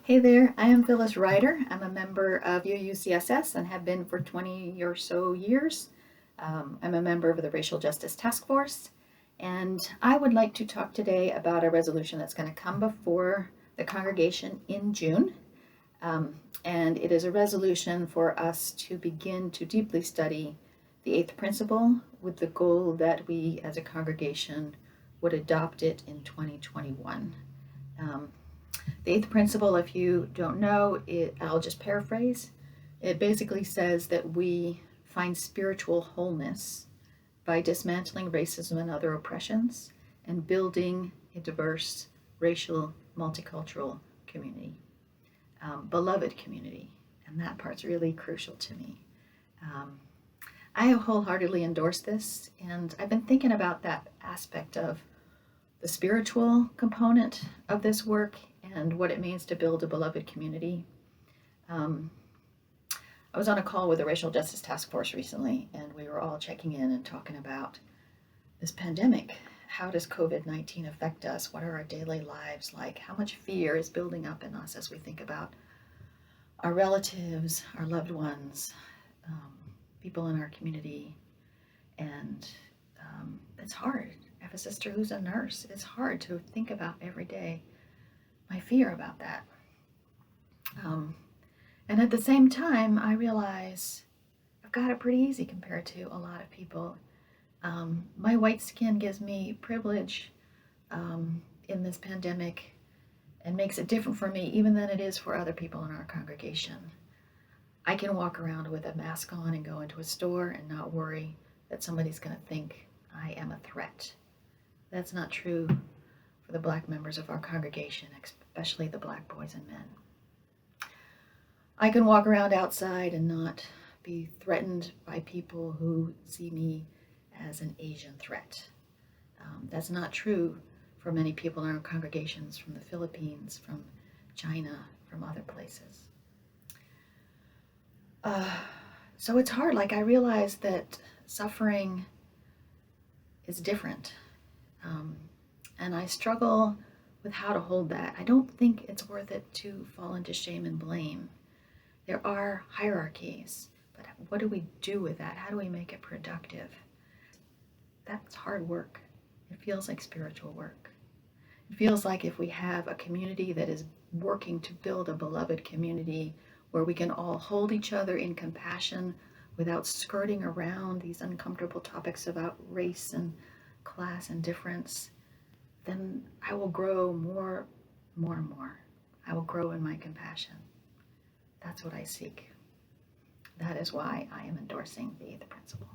Hey there, I am Phyllis Ryder. I'm a member of UUCSS and have been for 20 or so years. I'm a member of the Racial Justice Task Force, and I would like to talk today about a resolution that's going to come before the congregation in June. And it is a resolution for us to begin to deeply study the eighth principle with the goal that we as a congregation would adopt it in 2021. The eighth principle, if you don't know it, I'll just paraphrase. It basically says that we find spiritual wholeness by dismantling racism and other oppressions and building a diverse, racial, multicultural community, beloved community. And that part's really crucial to me. I wholeheartedly endorse this, and I've been thinking about that aspect of the spiritual component of this work and what it means to build a beloved community. I was on a call with the Racial Justice Task Force recently, and we were all checking in and talking about this pandemic. How does COVID-19 affect us? What are our daily lives like? How much fear is building up in us as we think about our relatives, our loved ones, people in our community? And it's hard. I have a sister who's a nurse. It's hard to think about every day my fear about that. And at the same time, I realize I've got it pretty easy compared to a lot of people. My white skin gives me privilege in this pandemic and makes it different for me even than it is for other people in our congregation. I can walk around with a mask on and go into a store and not worry that somebody's going to think I am a threat. That's not true for the Black members of our congregation, especially the Black boys and men. I can walk around outside and not be threatened by people who see me as an Asian threat. That's not true for many people in our congregations from the Philippines, from China, from other places. So it's hard. I realize that suffering is different. And I struggle with how to hold that. I don't think it's worth it to fall into shame and blame. There are hierarchies, but what do we do with that? How do we make it productive? That's hard work. It feels like spiritual work. It feels like if we have a community that is working to build a beloved community where we can all hold each other in compassion without skirting around these uncomfortable topics about race and class and difference, then I will grow more and more. I will grow in my compassion. That's what I seek. That is why I am endorsing the eighth principle.